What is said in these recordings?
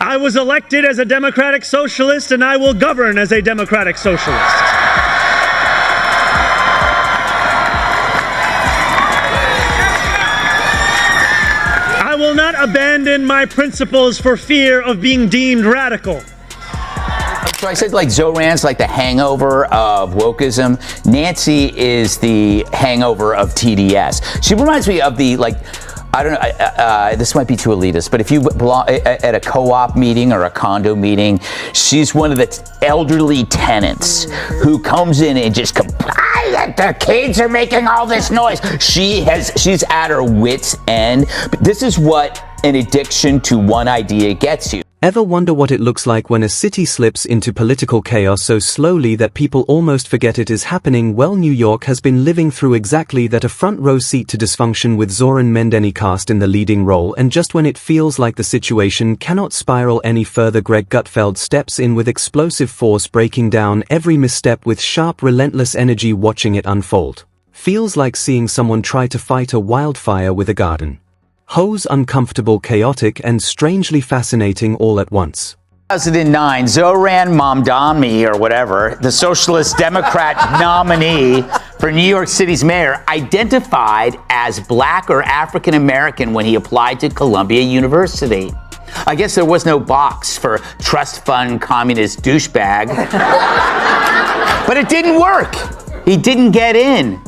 I was elected as a democratic socialist, and I will govern as a democratic socialist. I will not abandon my principles for fear of being deemed radical. So I said, like, Zohran's like the hangover of wokeism. Nancy is the hangover of TDS. She reminds me of the, like, I don't know, this might be too elitist, but if you belong at a co-op meeting or a condo meeting, she's one of the elderly tenants who comes in and just complains that the kids are making all this noise. She's at her wit's end. But this is what an addiction to one idea gets you. Ever wonder what it looks like when a city slips into political chaos so slowly that people almost forget it is happening? Well, New York has been living through exactly that, a front row seat to dysfunction with Zohran Mamdani cast in the leading role, and just when it feels like the situation cannot spiral any further, Greg Gutfeld steps in with explosive force, breaking down every misstep with sharp, relentless energy, watching it unfold. Feels like seeing someone try to fight a wildfire with a garden hose, uncomfortable, chaotic, and strangely fascinating all at once. 2009, Zohran Mamdani, or whatever, the Socialist Democrat nominee for New York City's mayor, identified as black or African American when he applied to Columbia University. I guess there was no box for trust fund communist douchebag. But it didn't work. He didn't get in.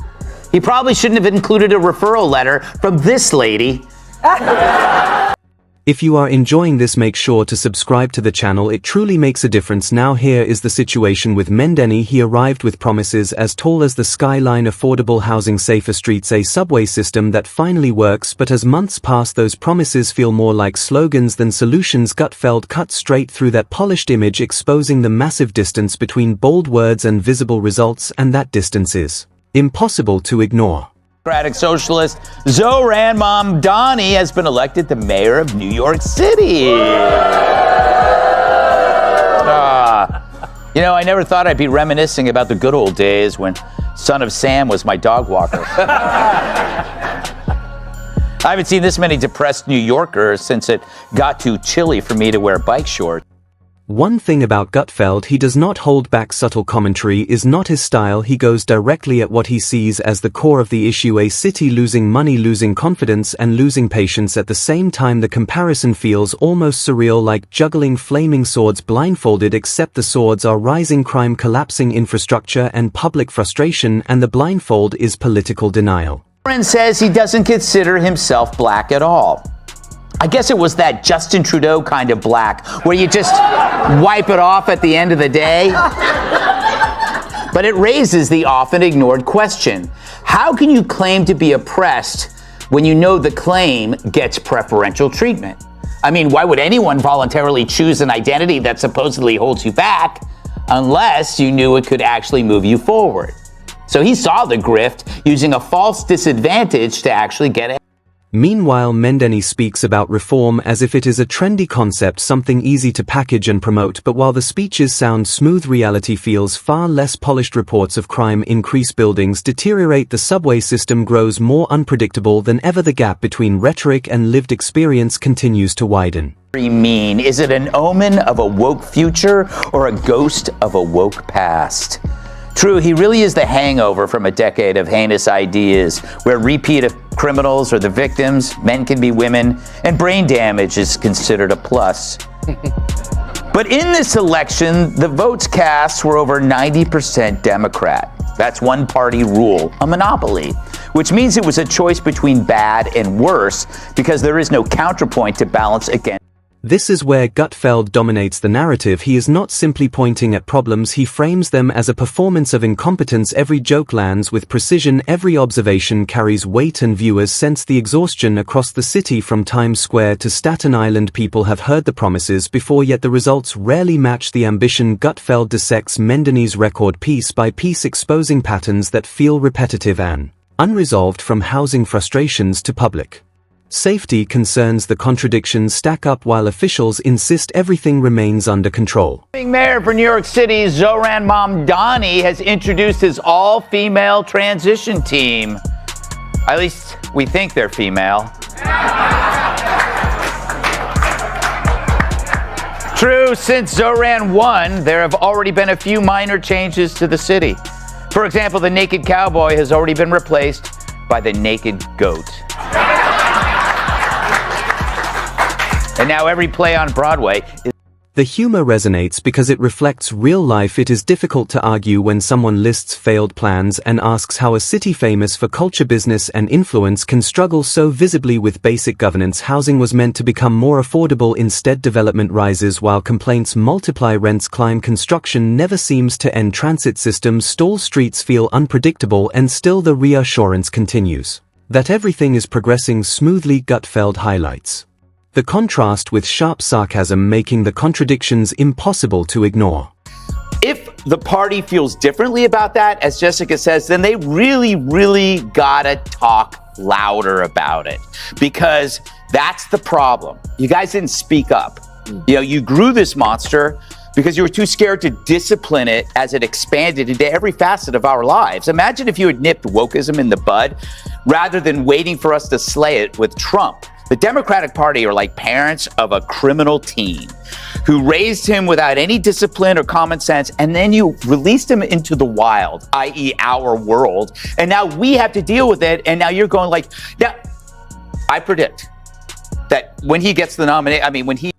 He probably shouldn't have included a referral letter from this lady. If you are enjoying this, make sure to subscribe to the channel. It truly makes a difference. Now here is the situation with Mamdani. He arrived with promises as tall as the skyline: affordable housing, safer streets, a subway system that finally works. But as months pass, those promises feel more like slogans than solutions. Gutfeld cut straight through that polished image, exposing the massive distance between bold words and visible results, and that distance is impossible to ignore. Democratic Socialist Zohran Mamdani has been elected the mayor of New York City. You know, I never thought I'd be reminiscing about the good old days when Son of Sam was my dog walker. I haven't seen this many depressed New Yorkers since it got too chilly for me to wear bike shorts. One thing about Gutfeld, he does not hold back. Subtle commentary is not his style. He goes directly at what he sees as the core of the issue: a city losing money, losing confidence, and losing patience at the same time. The comparison feels almost surreal, like juggling flaming swords blindfolded, except the swords are rising crime, collapsing infrastructure, and public frustration, and the blindfold is political denial. Zohran says he doesn't consider himself black at all. I guess it was that Justin Trudeau kind of black, where you just wipe it off at the end of the day. But it raises the often ignored question: how can you claim to be oppressed when you know the claim gets preferential treatment? I mean, why would anyone voluntarily choose an identity that supposedly holds you back unless you knew it could actually move you forward? So he saw the grift, using a false disadvantage to actually get it. Meanwhile, Mamdani speaks about reform as if it is a trendy concept, something easy to package and promote. But while the speeches sound smooth, reality feels far less polished. Reports of crime increase, buildings deteriorate, the subway system grows more unpredictable than ever. The gap between rhetoric and lived experience continues to widen. Mean? Is it an omen of a woke future or a ghost of a woke past? True, he really is the hangover from a decade of heinous ideas where repeat criminals are the victims, men can be women, and brain damage is considered a plus. But in this election, the votes cast were over 90% Democrat. That's one-party rule, a monopoly, which means it was a choice between bad and worse because there is no counterpoint to balance against. This is where Gutfeld dominates the narrative. He is not simply pointing at problems, he frames them as a performance of incompetence. Every joke lands with precision, every observation carries weight, and viewers sense the exhaustion across the city. From Times Square to Staten Island, people have heard the promises before, yet the results rarely match the ambition. Gutfeld dissects Mamdani's record piece by piece, exposing patterns that feel repetitive and unresolved, from housing frustrations to public safety concerns. The contradictions stack up while officials insist everything remains under control. Mayor for New York City, Zohran Mamdani, has introduced his all-female transition team. At least we think they're female. True, since Zohran won, there have already been a few minor changes to the city. For example, the naked cowboy has already been replaced by the naked goat. And now every play on Broadway is... The humor resonates because it reflects real life. It is difficult to argue when someone lists failed plans and asks how a city famous for culture, business, and influence can struggle so visibly with basic governance. Housing was meant to become more affordable, instead development rises while complaints multiply, rents climb, construction never seems to end, transit systems stall, streets feel unpredictable, and still the reassurance continues that everything is progressing smoothly. Gutfeld highlights the contrast with sharp sarcasm, making the contradictions impossible to ignore. If the party feels differently about that, as Jessica says, then they really gotta talk louder about it, because that's the problem. You guys didn't speak up. You know, you grew this monster because you were too scared to discipline it as it expanded into every facet of our lives. Imagine if you had nipped wokeism in the bud rather than waiting for us to slay it with Trump. The Democratic Party are like parents of a criminal teen who raised him without any discipline or common sense, and then you released him into the wild, i.e. our world, and now we have to deal with it, and now you're going like, yeah, I predict that when he gets the nomination,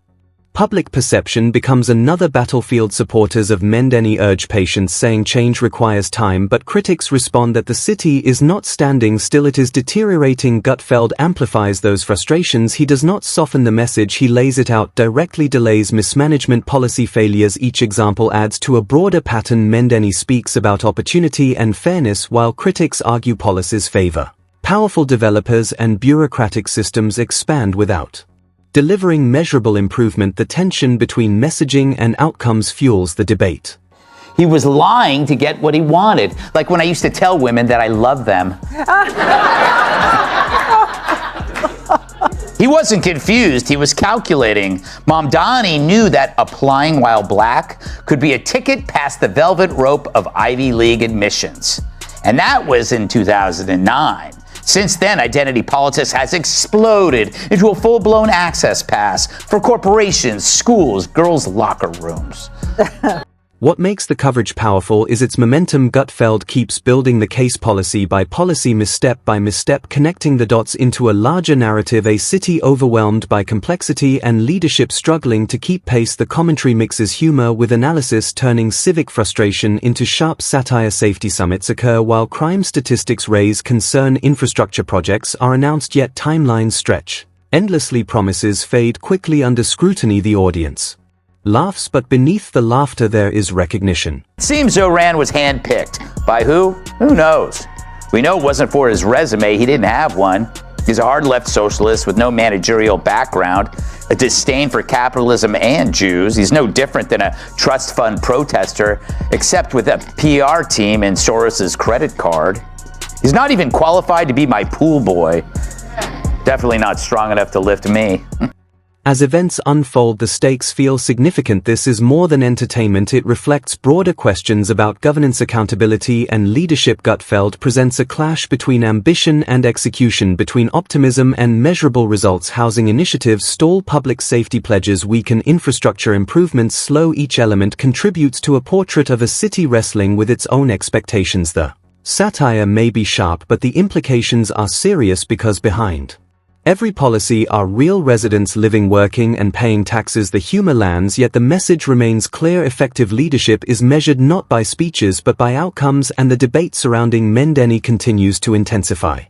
Public perception becomes another battlefield. Supporters of Mamdani urge patience, saying change requires time, but critics respond that the city is not standing still, it is deteriorating. Gutfeld amplifies those frustrations. He does not soften the message, he lays it out directly. Delays, mismanagement, policy failures, each example adds to a broader pattern. Mamdani speaks about opportunity and fairness while critics argue policies favor powerful developers and bureaucratic systems expand without delivering measurable improvement. The tension between messaging and outcomes fuels the debate. he was lying to get what he wanted. Like when I used to tell women that I love them. He wasn't confused, he was calculating. Mamdani knew that applying while black could be a ticket past the velvet rope of Ivy League admissions. And that was in 2009. Since then, identity politics has exploded into a full-blown access pass for corporations, schools, girls' locker rooms. What makes the coverage powerful is its momentum. Gutfeld keeps building the case policy by policy, misstep by misstep, connecting the dots into a larger narrative. A city overwhelmed by complexity and leadership struggling to keep pace. The commentary mixes humor with analysis, turning civic frustration into sharp satire. Safety summits occur while crime statistics raise concern. Infrastructure projects are announced yet timelines stretch endlessly. Promises fade quickly under scrutiny. The audience laughs, but beneath the laughter there is recognition. It seems Zohran was handpicked. By who? Who knows? We know it wasn't for his resume. He didn't have one. He's a hard-left socialist with no managerial background, a disdain for capitalism and Jews. He's no different than a trust fund protester, except with a PR team and Soros's credit card. He's not even qualified to be my pool boy. Definitely not strong enough to lift me. As events unfold, the stakes feel significant. This is more than entertainment. It reflects broader questions about governance, accountability, and leadership. Gutfeld presents a clash between ambition and execution, between optimism and measurable results. Housing initiatives stall, public safety pledges weaken, infrastructure improvements slow. Each element contributes to a portrait of a city wrestling with its own expectations. The satire may be sharp, but the implications are serious, because behind every policy are real residents living, working, and paying taxes. The humor lands, yet the message remains clear. Effective leadership is measured not by speeches but by outcomes, and the debate surrounding Mamdani continues to intensify.